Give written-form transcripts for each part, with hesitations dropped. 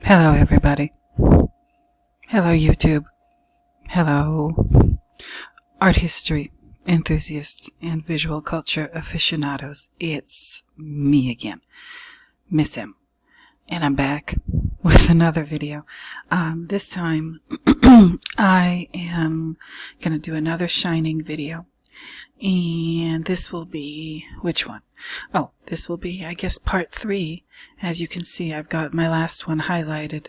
Hello everybody. Hello YouTube. Hello art history enthusiasts and visual culture aficionados. It's me again, Miss M. And I'm back with another video. This time I am going to do another Shining video. And this will be, which one? Oh, this will be, I guess, part 3. As you can see, I've got my last one highlighted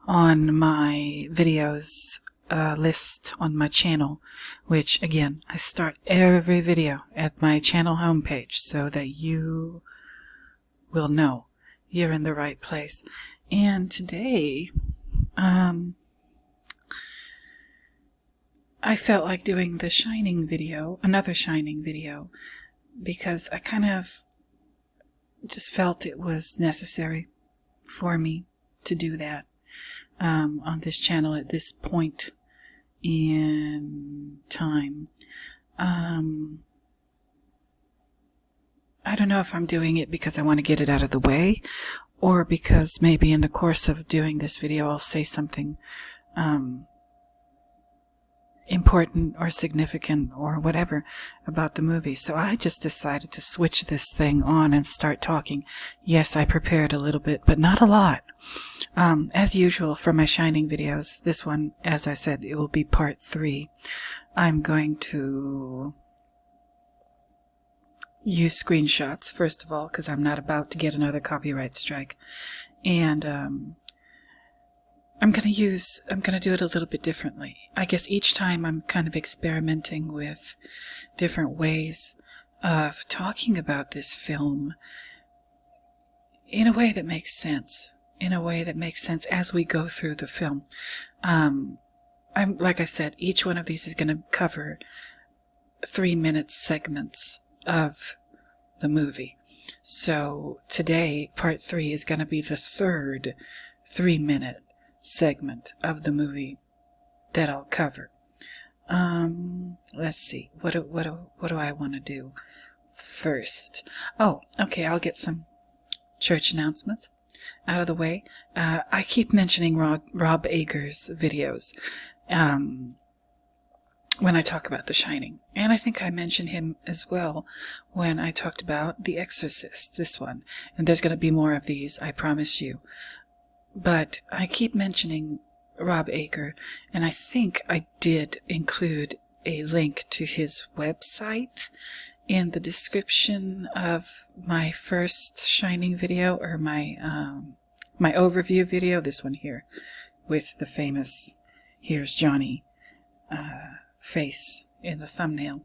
on my videos list on my channel, which, again, I start every video at my channel homepage so that you will know you're in the right place. And today, I felt like doing the Shining video, another Shining video, because I kind of just felt it was necessary for me to do that on this channel at this point in time. I don't know if I'm doing it because I want to get it out of the way, or because maybe in the course of doing this video I'll say something important or significant or whatever about the movie. So I just decided to switch this thing on and start talking. Yes, I prepared a little bit, but not a lot. As usual for my Shining videos, this one, as I said, it will be part 3. I'm going to use screenshots, first of all, because I'm not about to get another copyright strike. And I'm going to do it a little bit differently. I guess each time I'm kind of experimenting with different ways of talking about this film in a way that makes sense. In a way that makes sense as we go through the film. Like I said, each one of these is going to cover 3-minute segments of the movie. So today, part 3 is going to be the third 3-minute segment of the movie that I'll cover. Let's see. What do I want to do first? Oh, okay. I'll get some church announcements out of the way. I keep mentioning Rob Ager's videos when I talk about The Shining, and I think I mentioned him as well when I talked about The Exorcist, this one. And there's going to be more of these, I promise you. But I keep mentioning Rob Ager, and I think I did include a link to his website in the description of my first Shining video, or my my overview video, this one here, with the famous "Here's Johnny" face in the thumbnail.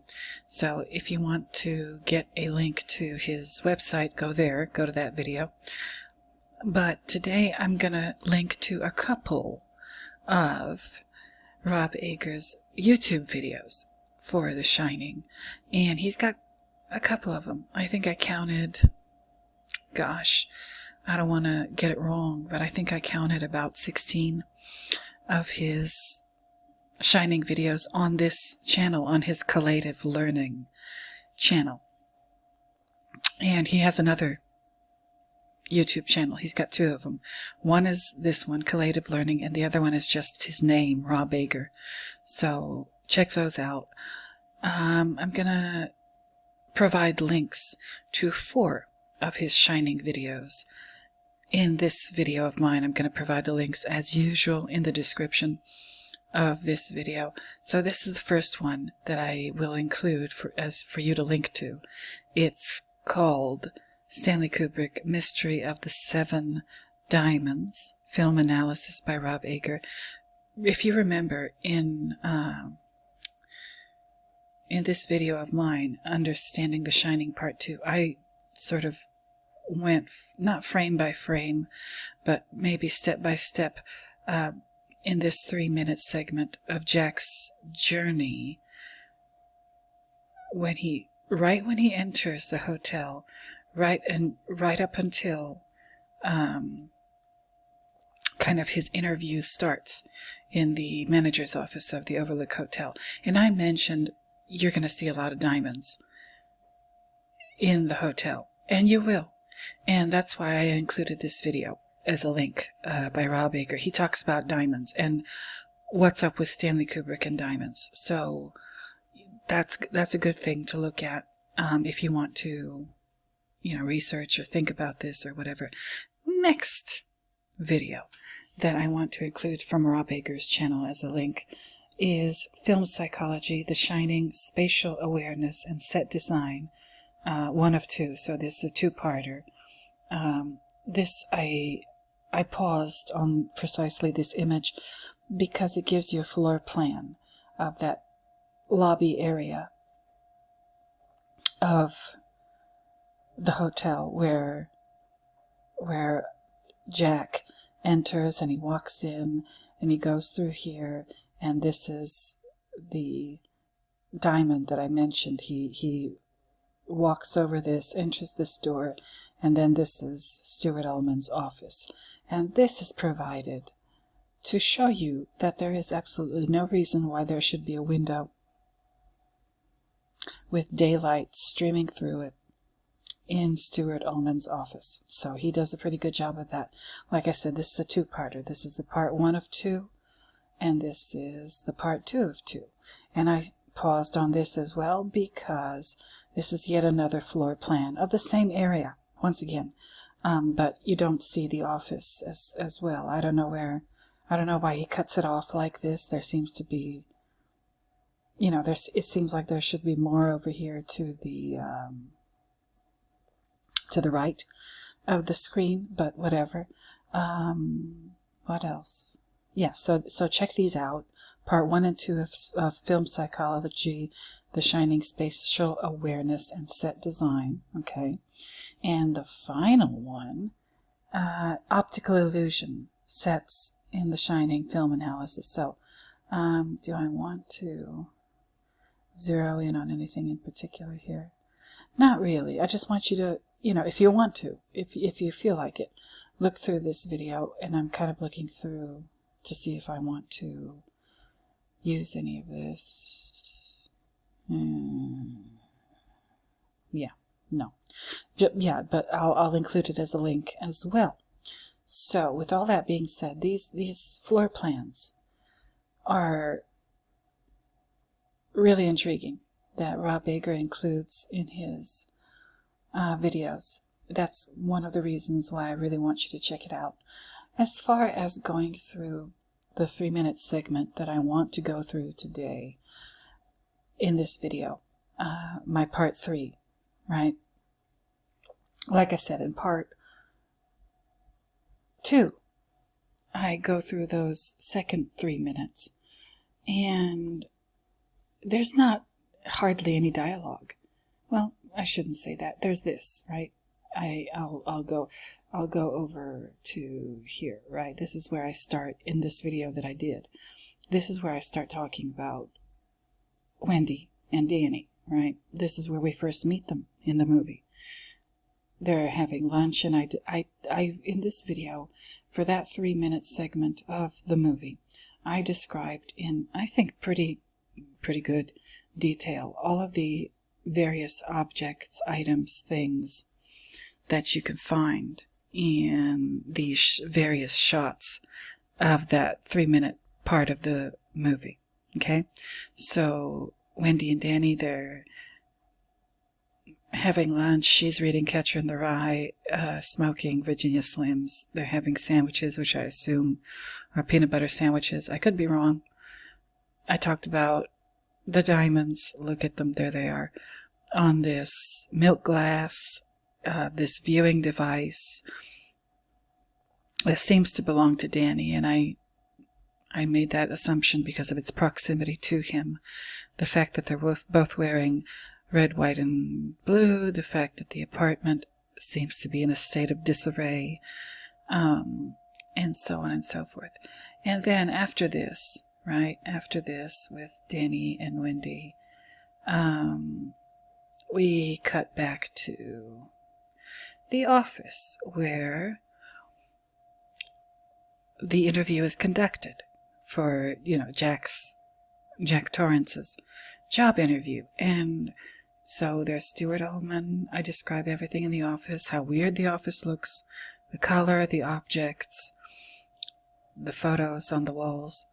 So if you want to get a link to his website, go there, go to that video. But today I'm going to link to a couple of Rob Ager's YouTube videos for The Shining. And he's got a couple of them. I think I counted, gosh, I don't want to get it wrong, but I think I counted about 16 of his Shining videos on this channel, on his Collative Learning channel. And he has another YouTube channel. He's got 2 of them. One is this one, Collative Learning, and the other one is just his name, Rob Ager. So check those out. I'm gonna provide links to 4 of his Shining videos. In this video of mine, I'm gonna provide the links as usual in the description of this video. So this is the first one that I will include for you to link to. It's called Stanley Kubrick, Mystery of the 7 Diamonds, Film Analysis by Rob Ager. If you remember, in this video of mine, Understanding the Shining Part 2, I sort of went, not frame by frame, but maybe step by step, in this 3-minute segment of Jack's journey, right when he enters the hotel, right up until kind of his interview starts in the manager's office of the Overlook Hotel. And I mentioned you're going to see a lot of diamonds in the hotel, and you will. And that's why I included this video. as a link by Rob Ager. He talks about diamonds and what's up with Stanley Kubrick and diamonds. So that's a good thing to look at if you want to, research or think about this or whatever. Next video that I want to include from Rob Ager's channel as a link is Film Psychology, The Shining, Spatial Awareness, and Set Design, 1 of 2. So this is a two-parter. This I paused on precisely this image because it gives you a floor plan of that lobby area of the hotel where Jack enters, and he walks in and he goes through here, and this is the diamond that I mentioned. He walks over this, enters this door, and then this is Stuart Ullman's office. And this is provided to show you that there is absolutely no reason why there should be a window with daylight streaming through it in Stuart Ullman's office. So he does a pretty good job of that. Like I said, this is a two-parter. This is the part 1 of 2, and this is the part 2 of 2. And I paused on this as well because this is yet another floor plan of the same area, once again. But you don't see the office as well. I don't know why he cuts it off like this. There seems to be, it seems like there should be more over here to the right of the screen, but whatever. What else? Yeah, so check these out. Part 1 and 2 of Film Psychology, The Shining, Spatial Awareness, and Set Design. Okay. And the final one, Optical Illusion, Sets in The Shining, Film Analysis. So, do I want to zero in on anything in particular here? Not really. I just want you to, if you want to, if you feel like it, look through this video, and I'm kind of looking through to see if I want to use any of this. Yeah, no. Yeah, but I'll include it as a link as well. So, with all that being said, these floor plans are really intriguing that Rob Ager includes in his videos. That's one of the reasons why I really want you to check it out. As far as going through the 3-minute segment that I want to go through today in this video, my part 3, right? Like I said, in part 2, I go through those second 3 minutes, and there's not hardly any dialogue. Well, I shouldn't say that. There's this, right? I'll go over to here, right? This is where I start in this video that I did. This is where I start talking about Wendy and Danny, right? This is where we first meet them in the movie. They're having lunch, and I in this video, for that 3-minute segment of the movie, I described in, I think, pretty good detail all of the various objects, items, things that you can find in these various shots of that 3-minute part of the movie. Okay, so Wendy and Danny, they're having lunch. She's reading Catcher in the Rye, smoking Virginia Slims. They're having sandwiches, which I assume are peanut butter sandwiches. I could be wrong. I talked about the diamonds. Look at them. There they are. On this milk glass, this viewing device that seems to belong to Danny, and I made that assumption because of its proximity to him. The fact that they're both wearing red, white, and blue, the fact that the apartment seems to be in a state of disarray, and so on and so forth. And then after this, right, after this with Danny and Wendy, we cut back to the office where the interview is conducted for, Jack Torrance's job interview. And so there's Stuart Ullman. I describe everything in the office, how weird the office looks the color, the objects, the photos on the walls.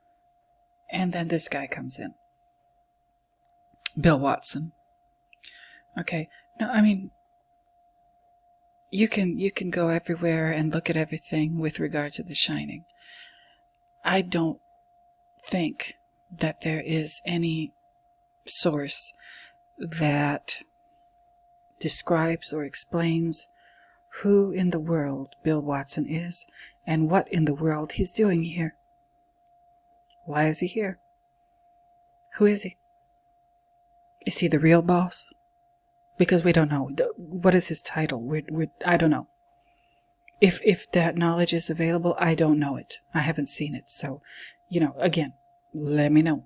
And then this guy comes in. Bill Watson. Okay. No, I mean, you can go everywhere and look at everything with regard to The Shining. I don't think that there is any source that describes or explains who in the world Bill Watson is and what in the world he's doing here. Why is he here? Who is he? Is he the real boss? Because we don't know. What is his title? I don't know. If that knowledge is available, I don't know it. I haven't seen it. So, again, let me know.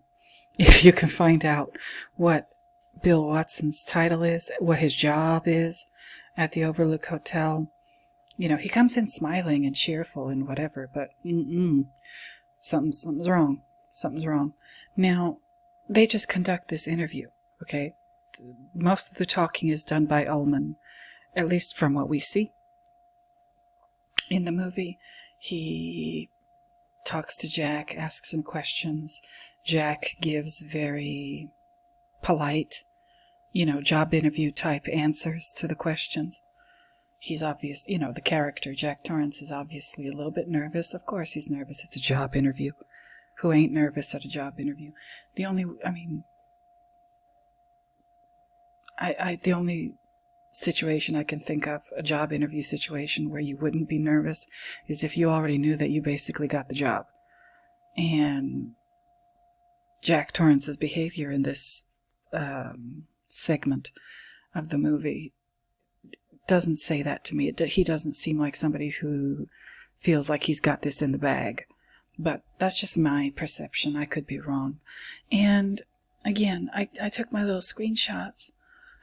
If you can find out what Bill Watson's title is, what his job is at the Overlook Hotel. He comes in smiling and cheerful and whatever, but something's wrong. Something's wrong. Now, they just conduct this interview, okay? Most of the talking is done by Ullman, at least from what we see. In the movie, he talks to Jack, asks him questions. Jack gives very polite, job interview type answers to the questions. He's obvious, the character, Jack Torrance, is obviously a little bit nervous. Of course he's nervous. It's a job interview. Who ain't nervous at a job interview? The only situation I can think of, a job interview situation where you wouldn't be nervous, is if you already knew that you basically got the job. And Jack Torrance's behavior in this segment of the movie doesn't say that to me. He doesn't seem like somebody who feels like he's got this in the bag. But that's just my perception. I could be wrong. And again, I took my little screenshots.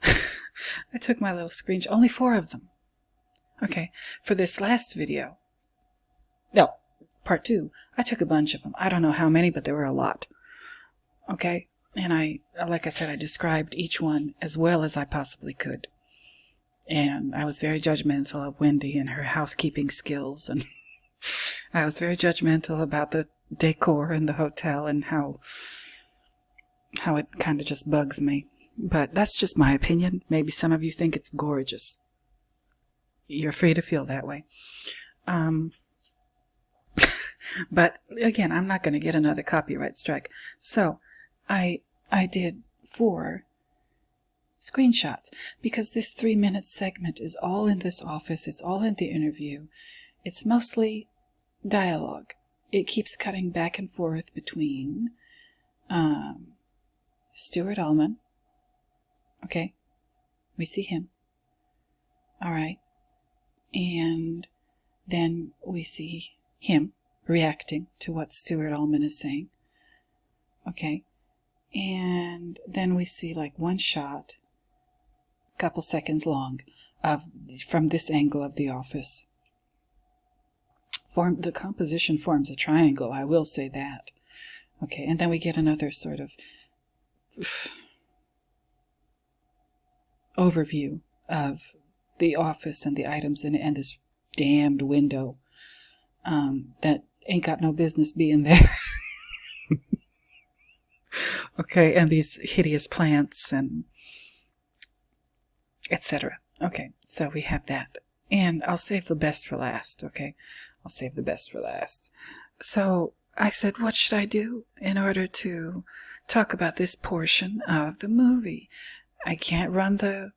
I took my little screenshots. Only 4 of them. Okay. For this last video. No. Part 2. I took a bunch of them. I don't know how many, but there were a lot. Okay. And like I said, I described each one as well as I possibly could. And I was very judgmental of Wendy and her housekeeping skills, and I was very judgmental about the decor in the hotel and how it kind of just bugs me. But that's just my opinion. Maybe some of you think it's gorgeous. You're free to feel that way. But again, I'm not going to get another copyright strike. So I did 4 screenshots because this 3-minute segment is all in this office. It's all in the interview. It's mostly dialogue. It keeps cutting back and forth between Stuart Ullman. Okay, we see him. All right. And then we see him reacting to what Stuart Ullman is saying. Okay. And then we see like one shot, a couple seconds long, from this angle of the office. The composition forms a triangle, I will say that. Okay, and then we get another sort of overview of the office and the items in it, and this damned window that ain't got no business being there. Okay, and these hideous plants and etc. Okay, so we have that. And I'll save the best for last, okay? I'll save the best for last. So I said, what should I do in order to talk about this portion of the movie? I can't run the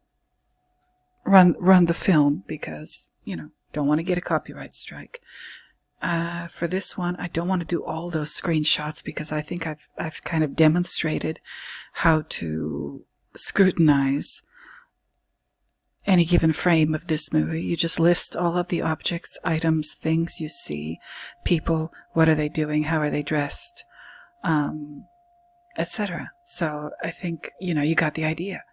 film because, don't want to get a copyright strike. For this one, I don't want to do all those screenshots because I think I've kind of demonstrated how to scrutinize any given frame of this movie. You just list all of the objects, items, things you see, people, what are they doing, how are they dressed, etc. So I think, you got the idea.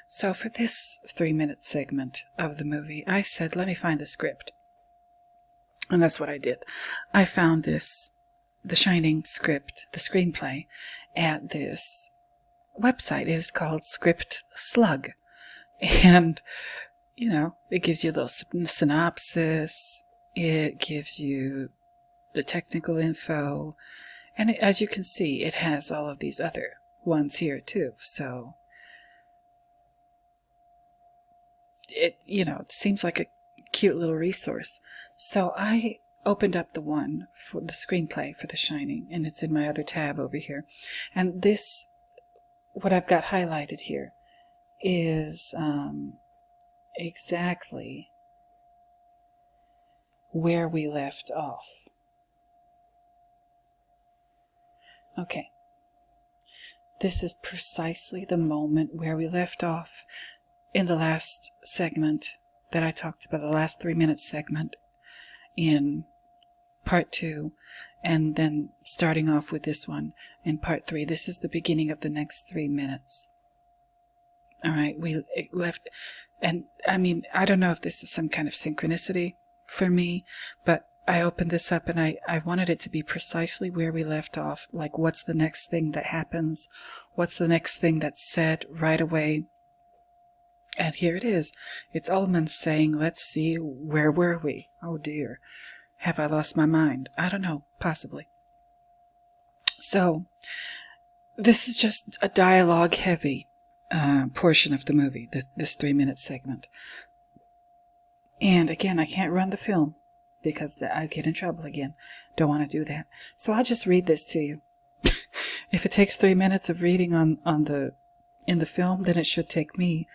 So for this 3-minute segment of the movie, I said, let me find the script. And that's what I did. I found The Shining script, the screenplay, at this website. It is called Script Slug. And, it gives you a little synopsis, It gives you the technical info, and as you can see, it has all of these other ones here too. So it seems like a cute little resource. So I opened up the one for the screenplay for The Shining, and it's in my other tab over here. And this, what I've got highlighted here, is exactly where we left off. Okay. This is precisely the moment where we left off in the last segment that I talked about, the last 3-minute segment in part 2, and then starting off with this one in part 3. This is the beginning of the next 3 minutes. All right, we left, and I mean, I don't know if this is some kind of synchronicity for me, but I opened this up and I wanted it to be precisely where we left off. Like, what's the next thing that happens? What's the next thing that's said right away? And here it is. It's Ullman saying, let's see, where were we? Oh dear. Have I lost my mind? I don't know. Possibly. So, this is just a dialogue-heavy portion of the movie, this 3-minute segment. And again, I can't run the film because I get in trouble again. Don't want to do that. So I'll just read this to you. If it takes 3 minutes of reading in the film, then it should take me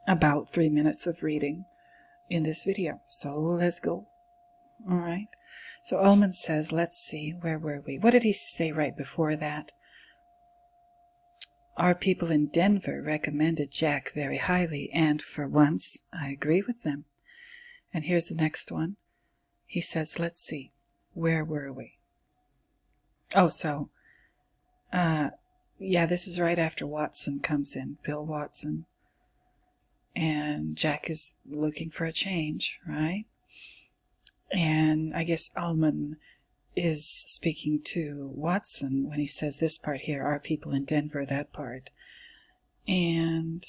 about 3 minutes of reading in this video. So let's go. All right. So Ullman says, let's see, where were we? What did he say right before that? Our people in Denver recommended Jack very highly, and for once, I agree with them. And here's the next one. He says, let's see, where were we? Oh, so, yeah, this is right after Watson comes in, Bill Watson. And Jack is looking for a change, right? And I guess Ullman is speaking to Watson when he says this part here, our people in Denver, that part. And,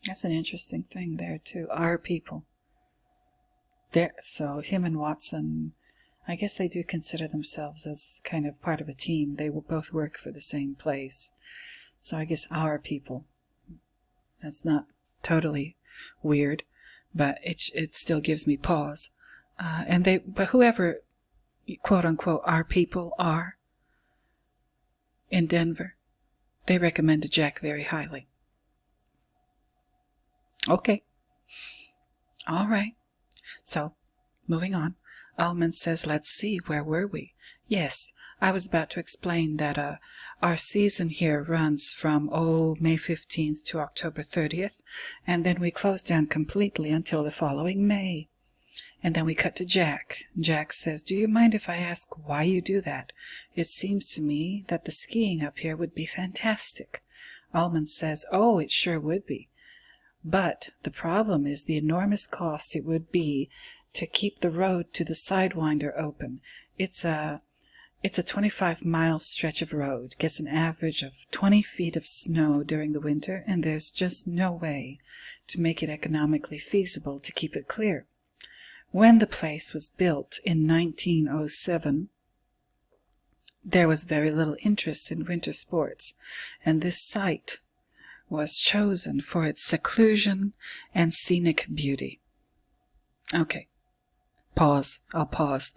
that's an interesting thing there too, our people. So him and Watson, I guess they do consider themselves as kind of part of a team. They will both work for the same place. So I guess our people. That's not totally weird, but it still gives me pause. But whoever, quote unquote, our people are in Denver, they recommended Jack very highly. Okay. All right. So, moving on. Ullman says, let's see, where were we? Yes, I was about to explain that our season here runs from, May 15th to October 30th, and then we close down completely until the following May. And then we cut to Jack. Jack says, do you mind if I ask why you do that? It seems to me that the skiing up here would be fantastic. Ullman says, oh, it sure would be. But the problem is the enormous cost it would be to keep the road to the Sidewinder open. It's a 25-mile stretch of road, gets an average of 20 feet of snow during the winter, and there's just no way to make it economically feasible to keep it clear. When the place was built in 1907, there was very little interest in winter sports, and this site was chosen for its seclusion and scenic beauty. Okay. Pause. I'll pause.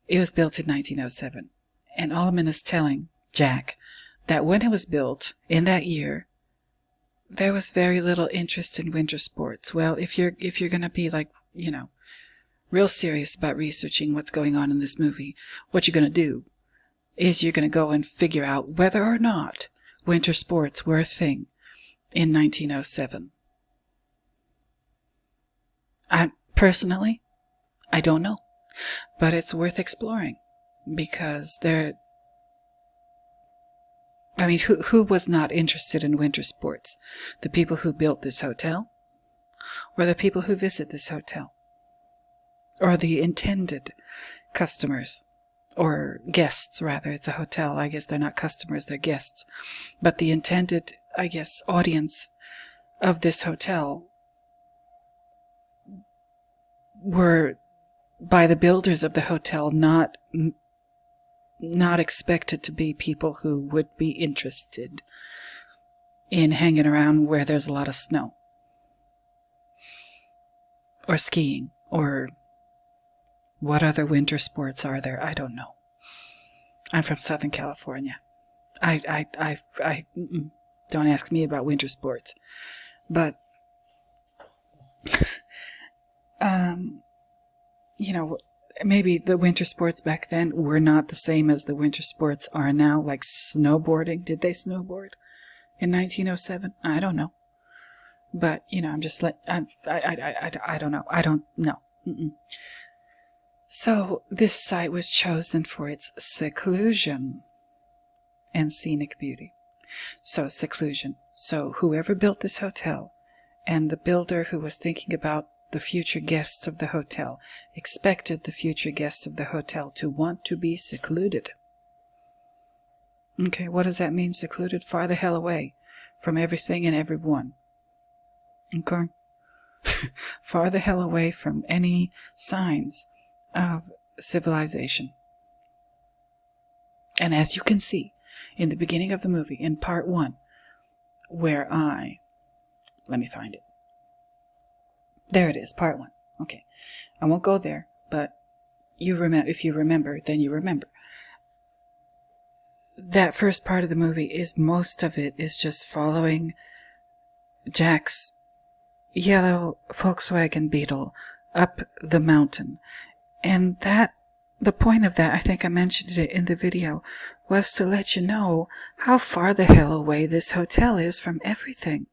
It was built in 1907, and Ullman is telling Jack that when it was built in that year, there was very little interest in winter sports. Well, if you're going to be like, real serious about researching what's going on in this movie, what you're going to do is you're going to go and figure out whether or not winter sports were a thing in 1907. Personally, I don't know, but it's worth exploring because who was not interested in winter sports? The people who built this hotel, or the people who visit this hotel, or the intended customers, or guests, rather. It's a hotel. I guess they're not customers, they're guests. But the intended, audience of this hotel were, by the builders of the hotel, not expected to be people who would be interested in hanging around where there's a lot of snow, or skiing, or what other winter sports are there? I don't know. I'm from Southern California. Don't ask me about winter sports. But, maybe the winter sports back then were not the same as the winter sports are now, like snowboarding. Did they snowboard in 1907? I don't know. But, I'm just I don't know. I don't know. So, this site was chosen for its seclusion and scenic beauty. So, seclusion. So, whoever built this hotel and the builder who was thinking about the future guests of the hotel expected the future guests of the hotel to want to be secluded. Okay, what does that mean, secluded? Far the hell away from everything and everyone. Okay? Far the hell away from any signs of civilization. And as you can see in the beginning of the movie, in part 1, where let me find it. There it is, part 1. Okay. I won't go there, but if you remember, then you remember. That first part of the movie most of it is just following Jack's yellow Volkswagen Beetle up the mountain. And the point of that, I think I mentioned it in the video, was to let you know how far the hell away this hotel is from everything.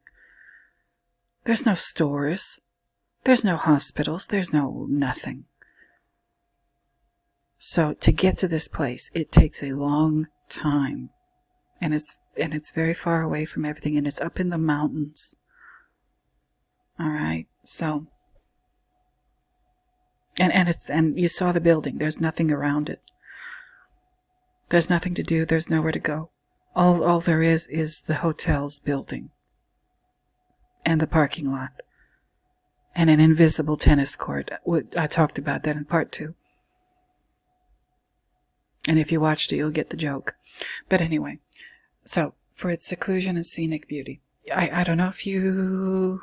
There's no stores. There's no hospitals. There's no nothing. So to get to this place, it takes a long time. And it's very far away from everything, and it's up in the mountains. Alright, so and you saw the building. There's nothing around it. There's nothing to do. There's nowhere to go. All there is the hotel's building. And the parking lot. And an invisible tennis court. I talked about that in part 2. And if you watched it, you'll get the joke. But anyway, so for its seclusion and scenic beauty. I don't know if you...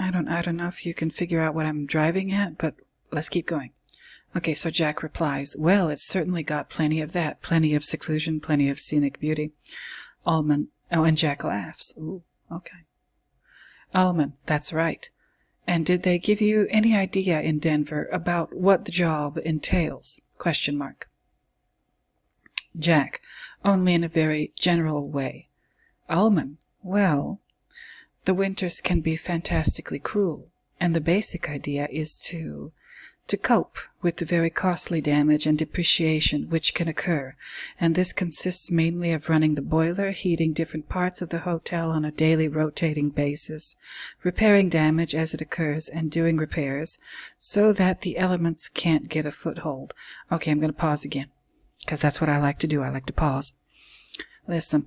I don't know if you can figure out what I'm driving at, but let's keep going. Okay, so Jack replies, well, it's certainly got plenty of that. Plenty of seclusion, plenty of scenic beauty. Allman, and Jack laughs. Ooh, okay. Allman, that's right. And did they give you any idea in Denver about what the job entails? ? Jack, only in a very general way. Allman, well, the winters can be fantastically cruel, and the basic idea is to cope with the very costly damage and depreciation which can occur, and this consists mainly of running the boiler, heating different parts of the hotel on a daily rotating basis, repairing damage as it occurs, and doing repairs so that the elements can't get a foothold. Okay, I'm going to pause again, because that's what I like to do. I like to pause. Listen.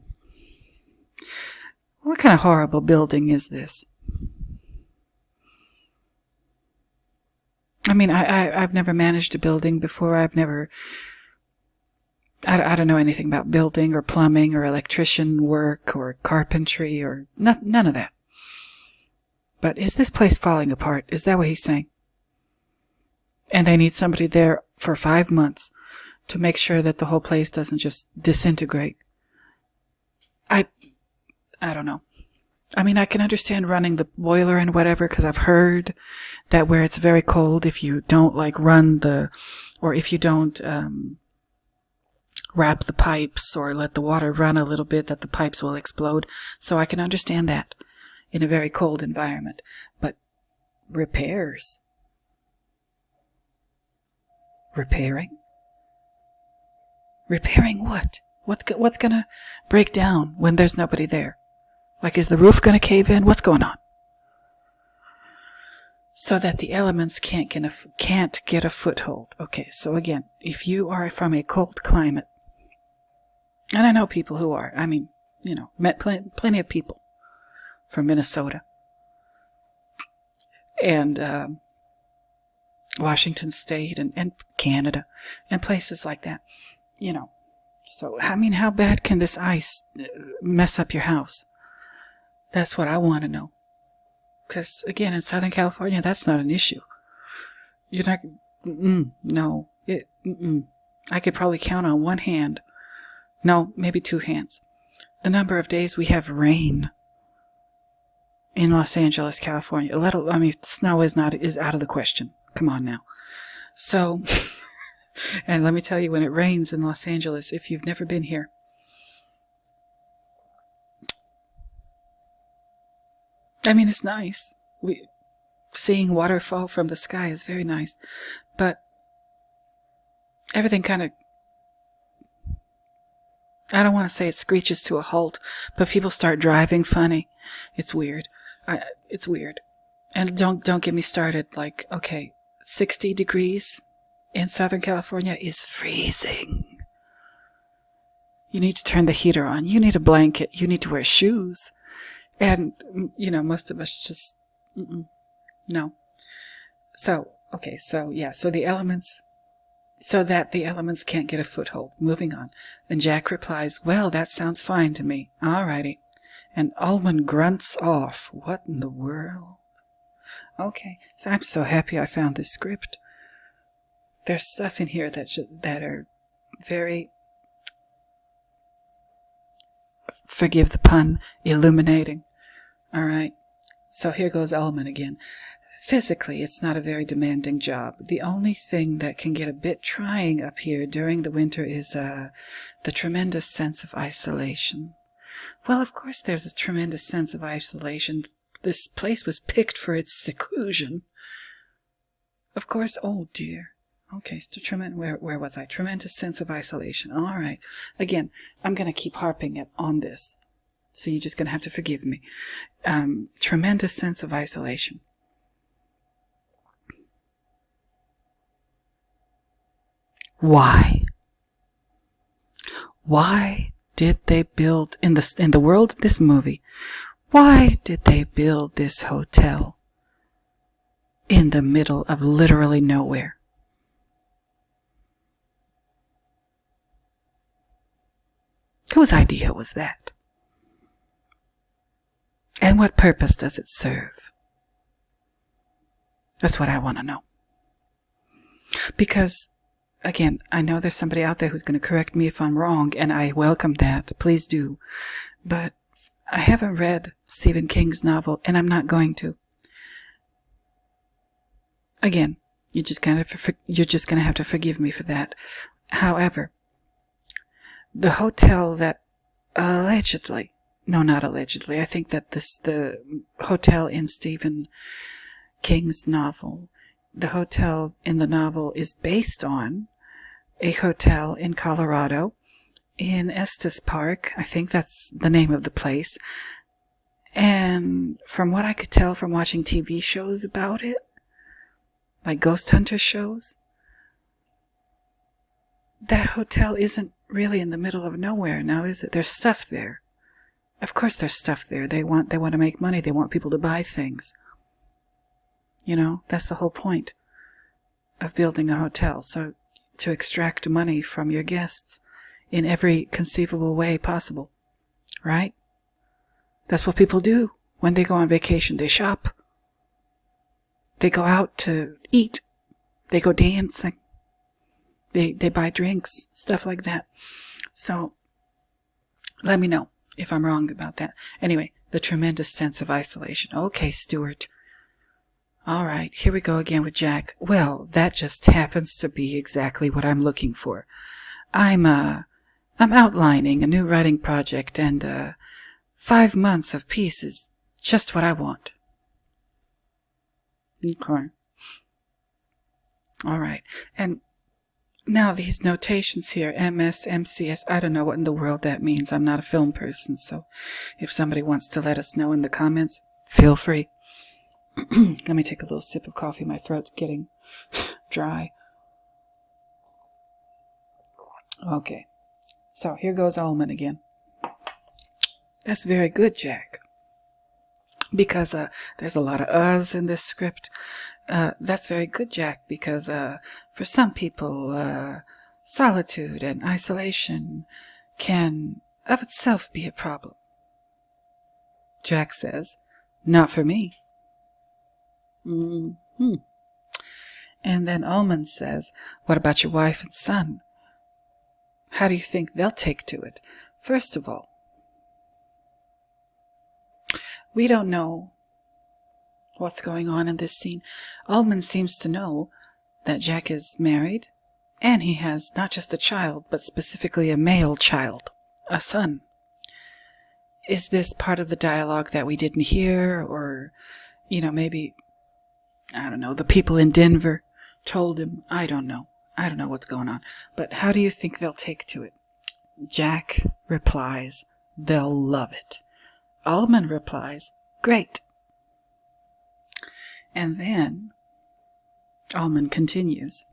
What kind of horrible building is this? I mean, I've never managed a building before. I don't know anything about building or plumbing or electrician work or carpentry or none of that. But is this place falling apart? Is that what he's saying? And they need somebody there for 5 months to make sure that the whole place doesn't just disintegrate. I don't know. I mean, I can understand running the boiler and whatever, because I've heard that where it's very cold, if you don't or if you don't wrap the pipes or let the water run a little bit, that the pipes will explode. So I can understand that in a very cold environment. But repairs? Repairing? Repairing what? What's gonna break down when there's nobody there? Like, is the roof going to cave in? What's going on? So that the elements can't get a foothold. Okay, so again, if you are from a cold climate, and I know people who are, I mean, met plenty of people from Minnesota. and Washington State and Canada and places like that, you know. So, I mean, how bad can this ice mess up your house? That's what I want to know. Because, again, in Southern California, that's not an issue. You're not... no. I could probably count on one hand. No, maybe two hands. The number of days we have rain in Los Angeles, California. Snow is out of the question. Come on now. So, and let me tell you, when it rains in Los Angeles, if you've never been here, I mean, it's nice. Seeing waterfall from the sky is very nice, but everything kind of, I don't want to say it screeches to a halt, but people start driving funny. It's weird. It's weird. And don't get me started. Like, okay, 60 degrees in Southern California is freezing. You need to turn the heater on. You need a blanket. You need to wear shoes. And, most of us just, no. So, okay, so the elements, so that the elements can't get a foothold. Moving on. And Jack replies, well, that sounds fine to me. All righty. And Ullman grunts off. What in the world? Okay, so I'm so happy I found this script. There's stuff in here that are very, forgive the pun, illuminating. All right, so here goes Ullman again. Physically, it's not a very demanding job. The only thing that can get a bit trying up here during the winter is the tremendous sense of isolation. Well, of course there's a tremendous sense of isolation. This place was picked for its seclusion. Of course, oh dear. Okay, so where was I? Tremendous sense of isolation. All right. Again, I'm going to keep harping on this. So you're just going to have to forgive me. Tremendous sense of isolation. Why? Why did they build, in the world of this movie, why did they build this hotel in the middle of literally nowhere? Whose idea was that? And what purpose does it serve? That's what I want to know. Because, again, I know there's somebody out there who's going to correct me if I'm wrong, and I welcome that. Please do. But I haven't read Stephen King's novel, and I'm not going to. Again, you're just going to have to forgive me for that. However, the hotel that allegedly, no, not allegedly, I think that the hotel in Stephen King's novel, the hotel in the novel is based on a hotel in Colorado, in Estes Park. I think that's the name of the place. And from what I could tell from watching TV shows about it, like ghost hunter shows, that hotel isn't really in the middle of nowhere now, is it? There's stuff there. Of course there's stuff there. They want to make money. They want people to buy things. That's the whole point of building a hotel. So to extract money from your guests in every conceivable way possible. Right? That's what people do when they go on vacation. They shop. They go out to eat. They go dancing. They buy drinks, stuff like that. So let me know if I'm wrong about that. Anyway, the tremendous sense of isolation. Okay, Stuart. All right, here we go again with Jack. Well, that just happens to be exactly what I'm looking for. I'm outlining a new writing project, and 5 months of peace is just what I want. Okay. All right, and now these notations here, MS, MCS, I don't know what in the world that means. I'm not a film person, so if somebody wants to let us know in the comments, feel free. Let me take a little sip of coffee. My throat's getting dry. Okay, so here goes Ullman again. That's very good, Jack. because there's a lot of uhs in this script. That's very good, Jack, because for some people, solitude and isolation can of itself be a problem. Jack says, not for me. Mm-hmm. And then Ullman says, what about your wife and son? How do you think they'll take to it? First of all, we don't know what's going on in this scene. Ullman seems to know that Jack is married, and he has not just a child, but specifically a male child, a son. Is this part of the dialogue that we didn't hear, or, maybe, I don't know, the people in Denver told him? I don't know. I don't know what's going on. But how do you think they'll take to it? Jack replies, they'll love it. Ullman replies, great. And then Ullman continues,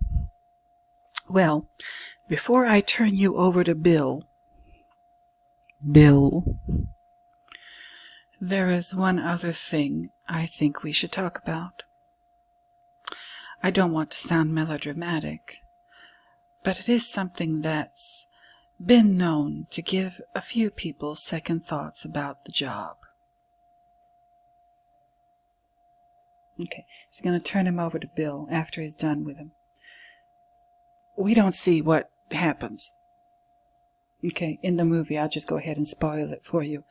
well, before I turn you over to Bill, there is one other thing I think we should talk about. I don't want to sound melodramatic, but it is something that's been known to give a few people second thoughts about the job. Okay, he's going to turn him over to Bill after he's done with him. We don't see what happens. Okay, in the movie, I'll just go ahead and spoil it for you.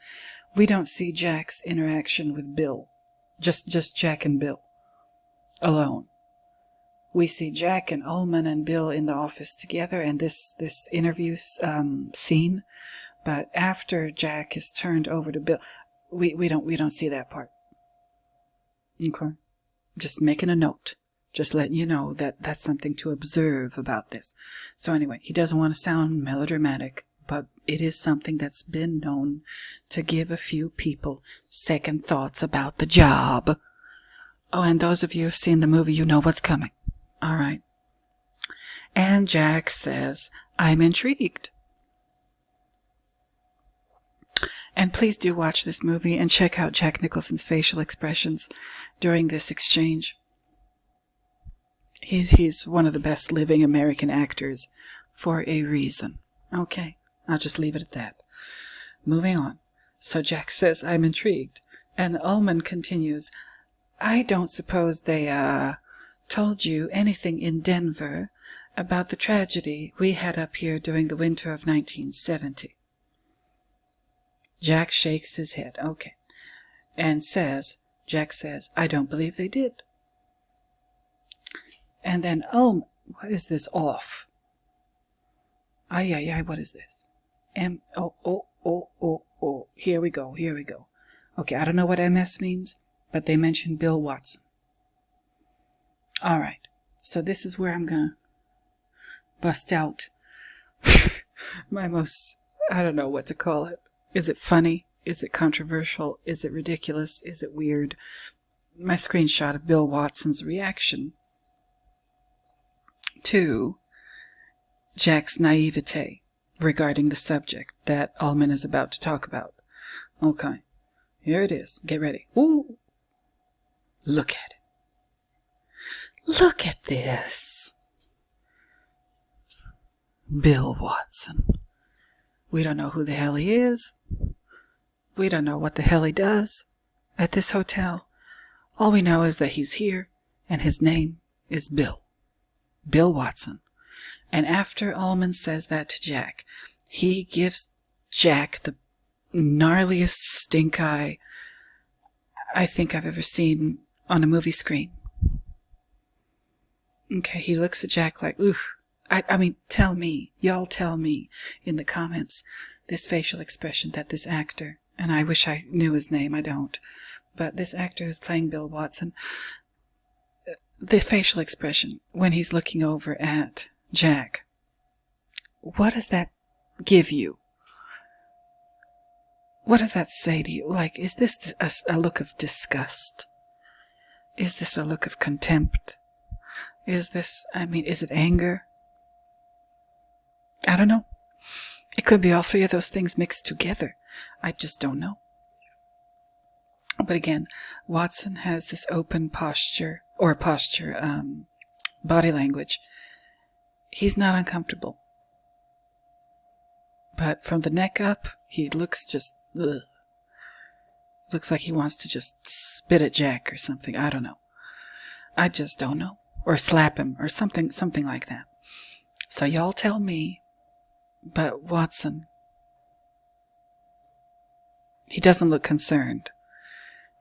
We don't see Jack's interaction with Bill. Just Jack and Bill alone. We see Jack and Ullman and Bill in the office together, and this interview scene. But after Jack is turned over to Bill, we don't see that part. Okay, just making a note, just letting you know that that's something to observe about this. So anyway, he doesn't want to sound melodramatic, but it is something that's been known to give a few people second thoughts about the job. Oh, and those of you who've seen the movie, you know what's coming. All right. And Jack says, I'm intrigued. And please do watch this movie and check out Jack Nicholson's facial expressions during this exchange. He's one of the best living American actors for a reason. Okay, I'll just leave it at that. Moving on. So Jack says, I'm intrigued. And Ullman continues, I don't suppose they, told you anything in Denver about the tragedy we had up here during the winter of 1970. Jack shakes his head. Okay. And Jack says, I don't believe they did. And then, what is this off? Ay, what is this? Here we go. Okay, I don't know what MS means, but they mentioned Bill Watson. All right, so this is where I'm going to bust out my most, I don't know what to call it. Is it funny? Is it controversial? Is it ridiculous? Is it weird? My screenshot of Bill Watson's reaction to Jack's naivete regarding the subject that Ullman is about to talk about. Okay, here it is. Get ready. Ooh, look at it. Look at this. Bill Watson. We don't know who the hell he is. We don't know what the hell he does at this hotel. All we know is that he's here, and his name is Bill. Bill Watson. And after Ullman says that to Jack, he gives Jack the gnarliest stink eye I think I've ever seen on a movie screen. Okay, he looks at Jack like, oof. I mean, y'all tell me in the comments this facial expression that this actor, and I wish I knew his name, I don't, but this actor who's playing Bill Watson, the facial expression when he's looking over at Jack, what does that give you? What does that say to you? Like, is this a look of disgust? Is this a look of contempt? Is it anger? I don't know. It could be all three of those things mixed together. I just don't know. But again, Watson has this open posture, body language. He's not uncomfortable. But from the neck up, he looks just, ugh. Looks like he wants to just spit at Jack or something. I don't know. I just don't know. Or slap him or something like that. So y'all tell me, but Watson, he doesn't look concerned.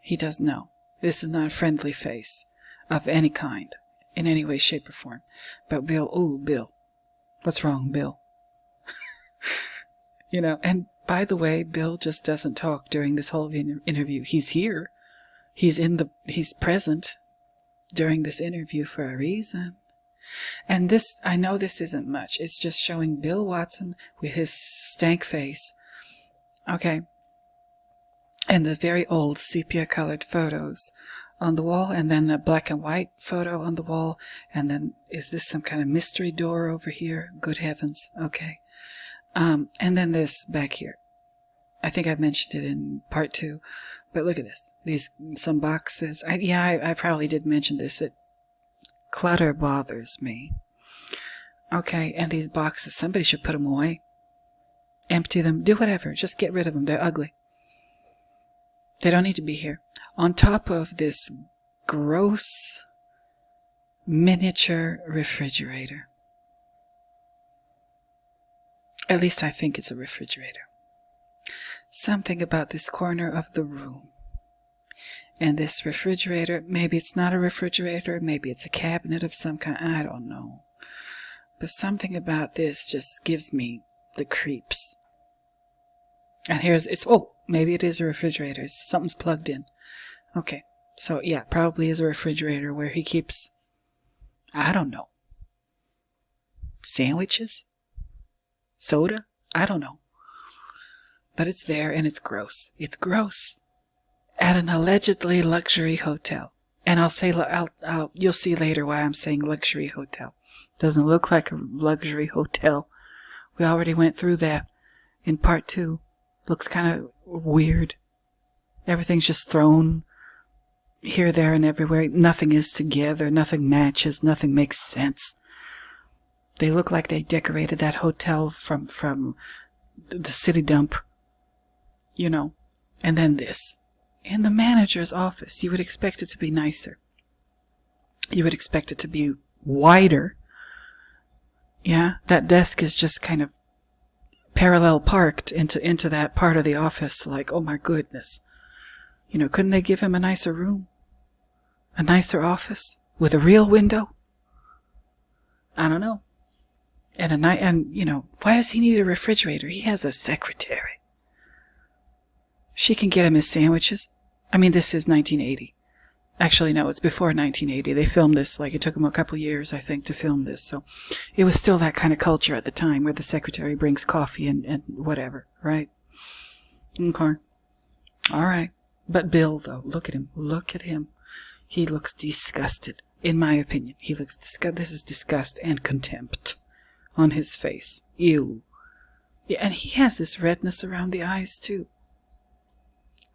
He doesn't know. This is not a friendly face of any kind, in any way, shape, or form. But Bill. What's wrong, Bill? And by the way, Bill just doesn't talk during this whole interview. He's here. He's present during this interview for a reason. And this, I know this isn't much. It's just showing Bill Watson with his stank face. Okay. And the very old sepia-colored photos on the wall, and then a black and white photo on the wall, and then is this some kind of mystery door over here? Good heavens. Okay. And then this back here. I think I mentioned it in part 2, but look at this. Some boxes. I probably did mention this. Clutter bothers me. Okay, and these boxes, somebody should put them away. Empty them, do whatever, just get rid of them. They're ugly. They don't need to be here. On top of this gross miniature refrigerator. At least I think it's a refrigerator. Something about this corner of the room. And this refrigerator, maybe it's not a refrigerator, maybe it's a cabinet of some kind, I don't know. But something about this just gives me the creeps. And maybe it is a refrigerator. Something's plugged in. Okay, so yeah, probably is a refrigerator where he keeps, I don't know, sandwiches? Soda? I don't know. But it's there and it's gross. It's gross. At an allegedly luxury hotel. And you'll see later why I'm saying luxury hotel. Doesn't look like a luxury hotel. We already went through that in part 2. Looks kind of weird. Everything's just thrown here, there, and everywhere. Nothing is together. Nothing matches. Nothing makes sense. They look like they decorated that hotel from the city dump. And then this. In the manager's office, you would expect it to be nicer. You would expect it to be wider. Yeah, that desk is just kind of parallel parked into that part of the office. Like, oh my goodness. Couldn't they give him a nicer room? A nicer office? With a real window? I don't know. And why does he need a refrigerator? He has a secretary. She can get him his sandwiches. I mean, this is 1980. Actually, no, it's before 1980. They filmed this, it took them a couple years, I think, to film this. So it was still that kind of culture at the time where the secretary brings coffee and whatever, right? Okay. All right. But Bill, though, look at him. Look at him. He looks disgusted, in my opinion. He looks disgusted. This is disgust and contempt on his face. Ew. Yeah, and he has this redness around the eyes, too.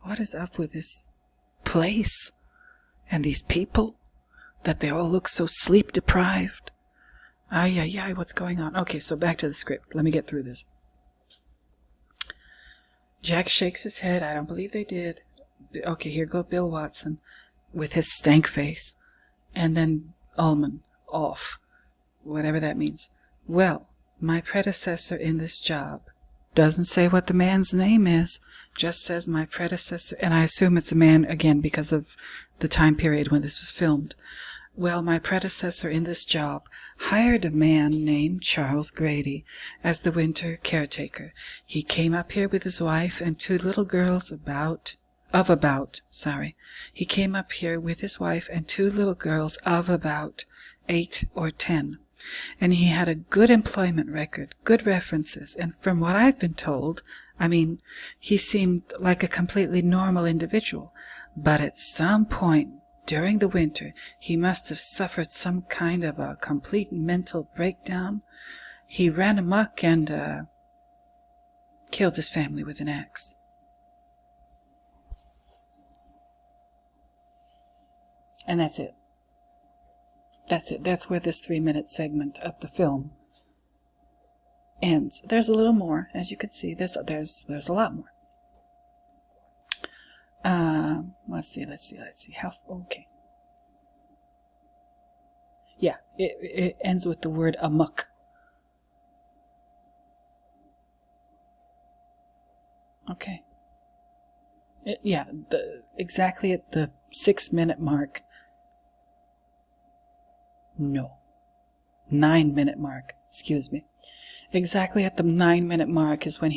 What is up with this place and these people that they all look so sleep deprived? Ay, what's going on? Okay, so back to the script. Let me get through this. Jack shakes his head. I don't believe they did. Okay, here go Bill Watson with his stank face. And then Ullman off. Whatever that means. Well, my predecessor in this job. Doesn't say what the man's name is. Just says my predecessor. And I assume it's a man, again, because of the time period when this was filmed. Well, my predecessor in this job hired a man named Charles Grady as the winter caretaker. He came up here with his wife and 2 little girls He came up here with his wife and 2 little girls of about 8 or 10. And he had a good employment record, good references, and from what I've been told, he seemed like a completely normal individual. But at some point during the winter, he must have suffered some kind of a complete mental breakdown. He ran amok and killed his family with an axe. And that's it. That's it. That's where this 3-minute segment of the film ends. There's a little more, as you can see. There's a lot more. Let's see. Okay. Yeah, it ends with the word amok. Okay. Exactly at the 6-minute mark. No. 9-minute mark. Excuse me. Exactly at the 9-minute mark is when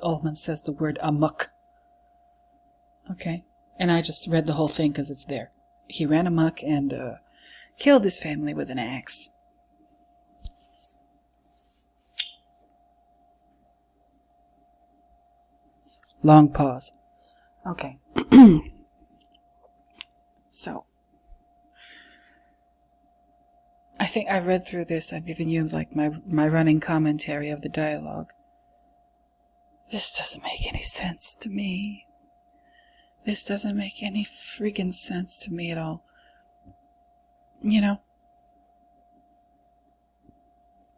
Ullman says the word amok. Okay. And I just read the whole thing because it's there. He ran amok and killed his family with an axe. Long pause. Okay. So, I think I read through this. I've given you like my running commentary of the dialogue. This doesn't make any sense to me. This doesn't make any friggin' sense to me at all. You know?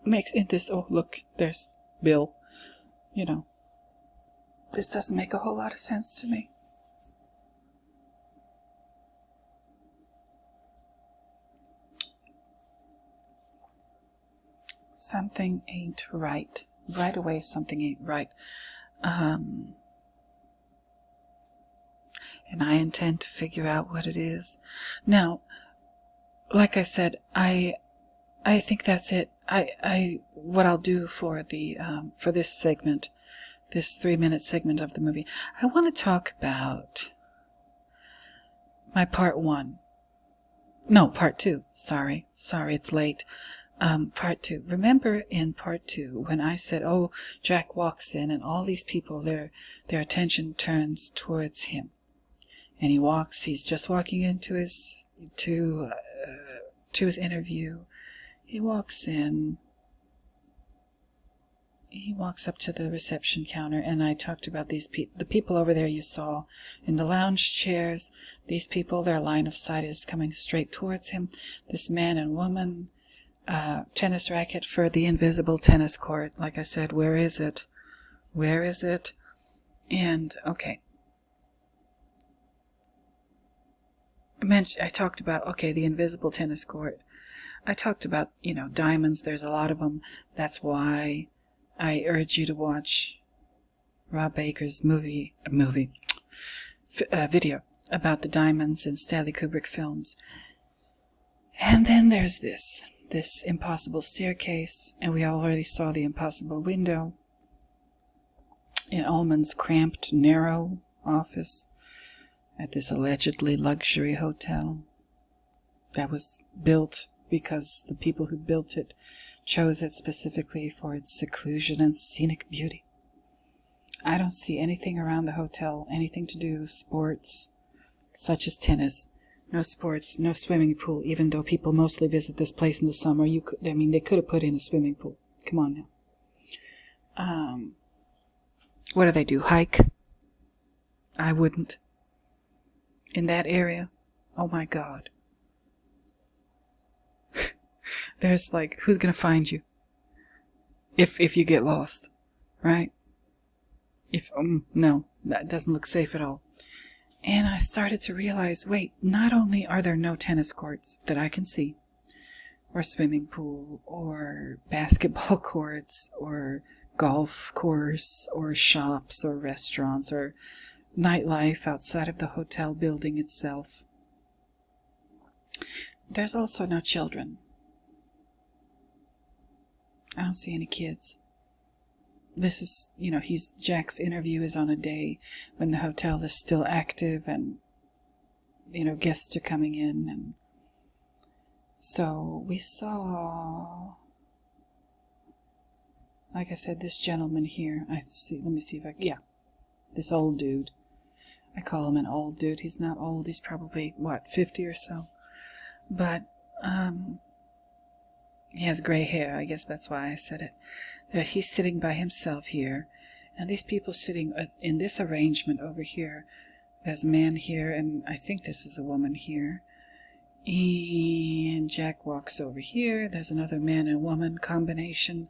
Makes in this, oh look, there's Bill. You know. This doesn't make a whole lot of sense to me. Something ain't right. Right away, something ain't right. And I intend to figure out what it is. Now, like I said, I think that's it. What I'll do for this segment, this 3-minute segment of the movie, I want to talk about my part 1. No, part 2. Sorry, it's late. Part 2. Remember in part 2 when I said, oh, Jack walks in and all these people, their attention turns towards him. And he's just walking into his interview. He walks in. He walks up to the reception counter, and I talked about the people over there you saw in the lounge chairs. These people, their line of sight is coming straight towards him. This man and woman, tennis racket for the invisible tennis court. Like I said, where is it? Where is it? And, okay. I talked about, okay, the invisible tennis court. I talked about, diamonds. There's a lot of them. That's why I urge you to watch Rob Baker's video about the diamonds in Stanley Kubrick films. And then there's this impossible staircase, and we already saw the impossible window in Ullman's cramped, narrow office at this allegedly luxury hotel that was built because the people who built it chose it specifically for its seclusion and scenic beauty. I don't see anything around the hotel, anything to do, sports, such as tennis. No sports, no swimming pool, even though people mostly visit this place in the summer. They could have put in a swimming pool. Come on now. What do? Hike? I wouldn't. In that area? Oh my God. There's who's gonna find you? If you get lost, right? No, that doesn't look safe at all. And I started to realize, wait, not only are there no tennis courts that I can see, or swimming pool, or basketball courts, or golf course, or shops, or restaurants, or nightlife outside of the hotel building itself. There's also no children. I don't see any kids. This is, Jack's interview is on a day when the hotel is still active and, guests are coming in. And so we saw, like I said, this gentleman here. Let me see if this old dude. I call him an old dude. He's not old. He's probably, 50 or so. But, he has gray hair. I guess that's why I said it. He's sitting by himself here. And these people sitting in this arrangement over here. There's a man here, and I think this is a woman here. And Jack walks over here. There's another man and woman combination,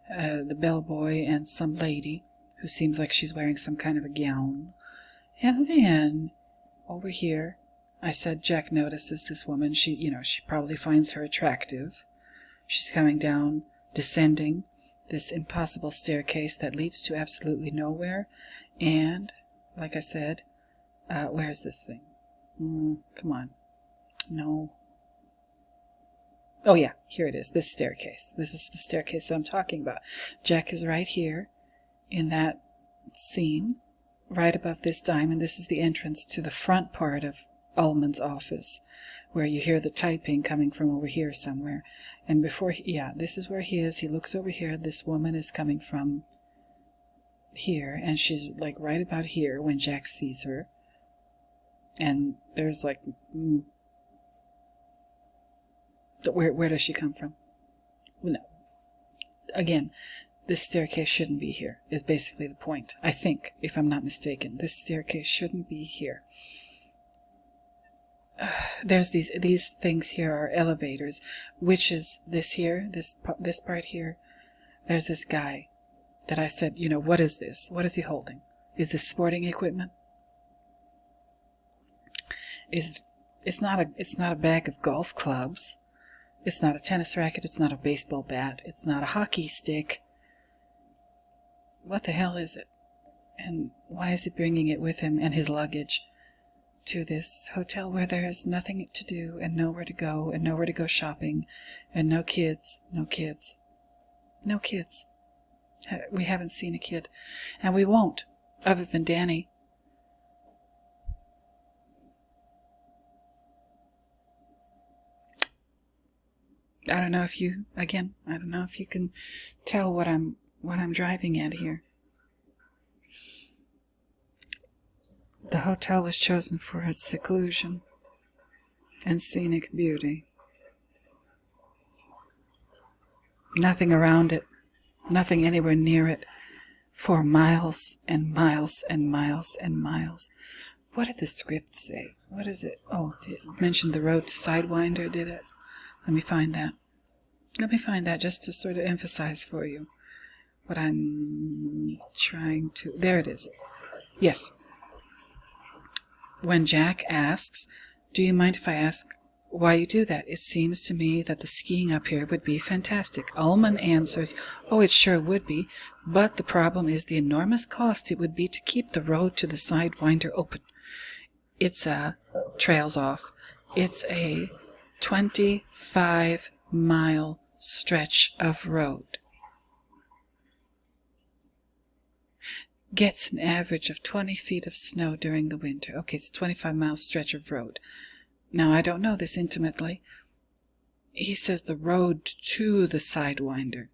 the bellboy and some lady who seems like she's wearing some kind of a gown. And then over here, I said Jack notices this woman. She probably finds her attractive. She's coming down, descending this impossible staircase that leads to absolutely nowhere. And, like I said, where's this thing? Come on. No. Oh yeah, here it is, this staircase. This is the staircase that I'm talking about. Jack is right here in that scene, right above this diamond. This is the entrance to the front part of Ullman's office, where you hear the typing coming from over here somewhere. And before, this is where he is. He looks over here. This woman is coming from here, and she's like right about here when Jack sees her. And there's like, where does she come from? No. Again, this staircase shouldn't be here, is basically the point. I think, if I'm not mistaken, this staircase shouldn't be here. There's these things here are elevators, which is this here, this part here. There's this guy that I said, what is this? What is he holding? Is this sporting equipment? It's not a bag of golf clubs. It's not a tennis racket. It's not a baseball bat. It's not a hockey stick. What the hell is it? And why is he bringing it with him and his luggage to this hotel where there is nothing to do and nowhere to go shopping and no kids? We haven't seen a kid, and we won't, other than Danny. I don't know if you can tell what I'm driving at here. The hotel was chosen for its seclusion and scenic beauty. Nothing around it, nothing anywhere near it, for miles and miles and miles and miles. What did the script say? What is it? Oh, it mentioned the road to Sidewinder, did it? Let me find that just to sort of emphasize for you what I'm trying to... There it is. Yes. When Jack asks, "Do you mind if I ask why you do that? It seems to me that the skiing up here would be fantastic." Ullman answers, "Oh, it sure would be, but the problem is the enormous cost it would be to keep the road to the Sidewinder open. Trails off. It's a 25-mile stretch of road. Gets an average of 20 feet of snow during the winter." Okay, it's a 25-mile stretch of road. Now, I don't know this intimately. He says the road to the Sidewinder.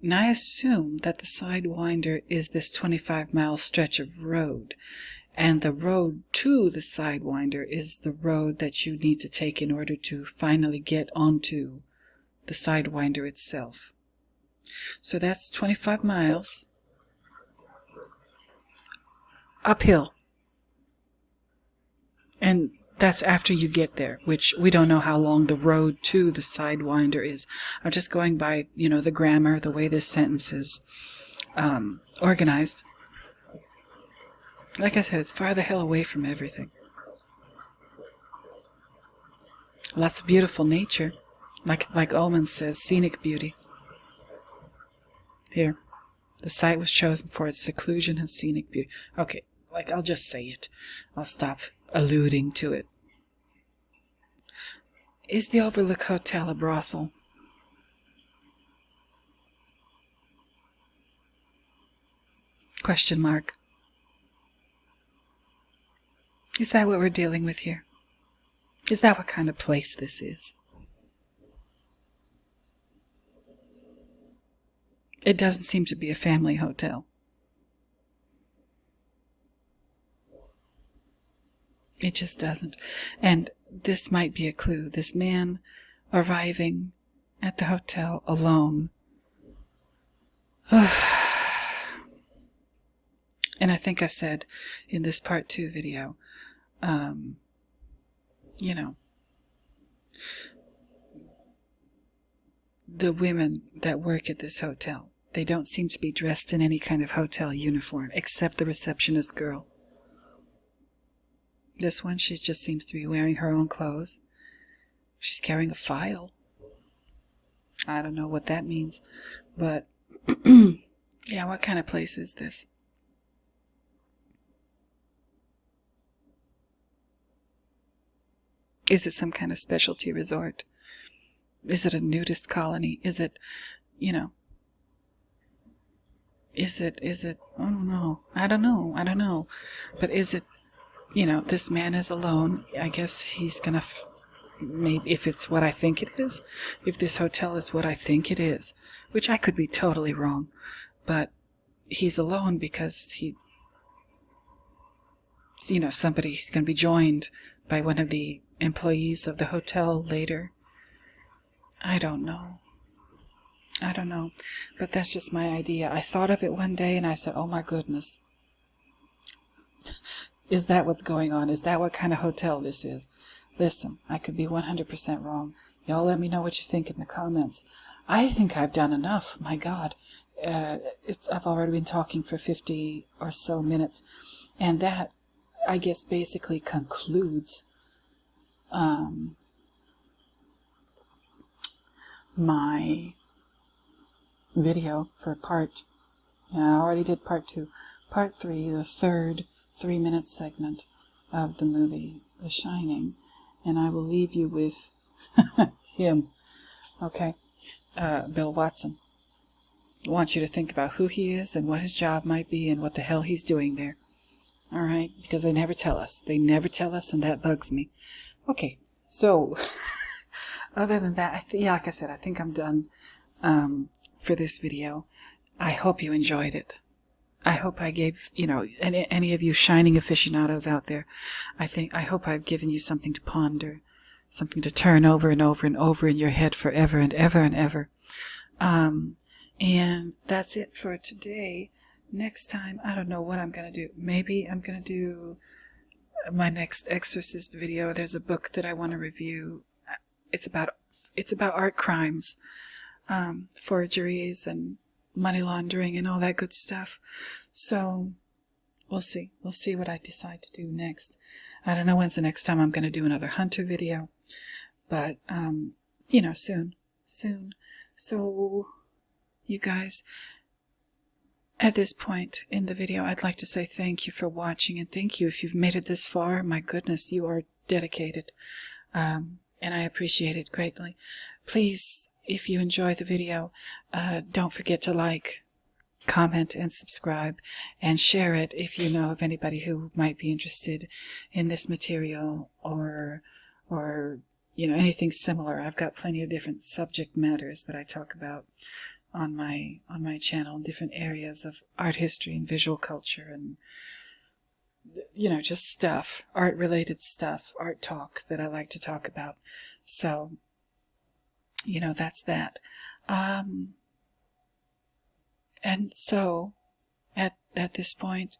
And I assume that the Sidewinder is this 25-mile stretch of road. And the road to the Sidewinder is the road that you need to take in order to finally get onto the Sidewinder itself. So that's 25 miles uphill. And that's after you get there, which we don't know how long the road to the Sidewinder is. I'm just going by, the grammar, the way this sentence is organized. Like I said, it's far the hell away from everything. Lots of beautiful nature. Like Ullman says, scenic beauty. Here. The site was chosen for its seclusion and scenic beauty. Okay, I'll just say it. I'll stop alluding to it. Is the Overlook Hotel a brothel? Question mark. Is that what we're dealing with here? Is that what kind of place this is? It doesn't seem to be a family hotel. It just doesn't. And this might be a clue. This man arriving at the hotel alone. And I think I said in this part 2 video, the women that work at this hotel, they don't seem to be dressed in any kind of hotel uniform, except the receptionist girl. This one, she just seems to be wearing her own clothes. She's carrying a file. I don't know what that means, but yeah, what kind of place is this? Is it some kind of specialty resort? Is it a nudist colony? Is it, you know, is it, I don't know. I don't know. But is it, this man is alone. I guess he's gonna, maybe, if it's what I think it is, if this hotel is what I think it is, which I could be totally wrong, but he's alone because he's somebody's gonna be joined by one of the employees of the hotel later. I don't know, but that's just my idea. I thought of it one day and I said, oh my goodness, is that what's going on? Is that what kind of hotel this is? Listen, I could be 100% wrong. Y'all let me know what you think in the comments. I think I've done enough. My God, I've already been talking for 50 or so minutes, and that, I guess, basically concludes my video for part. I already did part 2. Part 3, the third 3-minute segment of the movie The Shining, and I will leave you with him. Okay, Bill Watson. I want you to think about who he is and what his job might be and what the hell he's doing there. Alright, because they never tell us. They never tell us, and that bugs me. Okay, so other than that, like I said, I think I'm done for this video. I hope you enjoyed it. I hope I gave, any of you Shining aficionados out there, I hope I've given you something to ponder, something to turn over and over and over in your head forever and ever and ever. And that's it for today. Next time, I don't know what I'm going to do. Maybe I'm going to do my next Exorcist video. There's a book that I want to review. It's about art crimes, forgeries and money laundering and all that good stuff. So we'll see what I decide to do next. I don't know when's the next time I'm going to do another Hunter video, but soon. So you guys, at this point in the video, I'd like to say thank you for watching, and thank you if you've made it this far. My goodness, you are dedicated, and I appreciate it greatly. Please, if you enjoy the video, don't forget to like, comment, and subscribe, and share it if you know of anybody who might be interested in this material or anything similar. I've got plenty of different subject matters that I talk about on my channel, different areas of art history and visual culture and just stuff, art related stuff, art talk that I like to talk about. So that's that. And so at this point,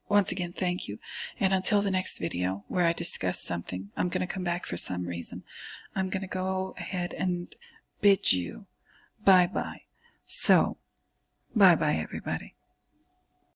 once again, thank you. And until the next video where I discuss something, I'm going to come back for some reason. I'm going to go ahead and bid you bye-bye. So, bye-bye, everybody.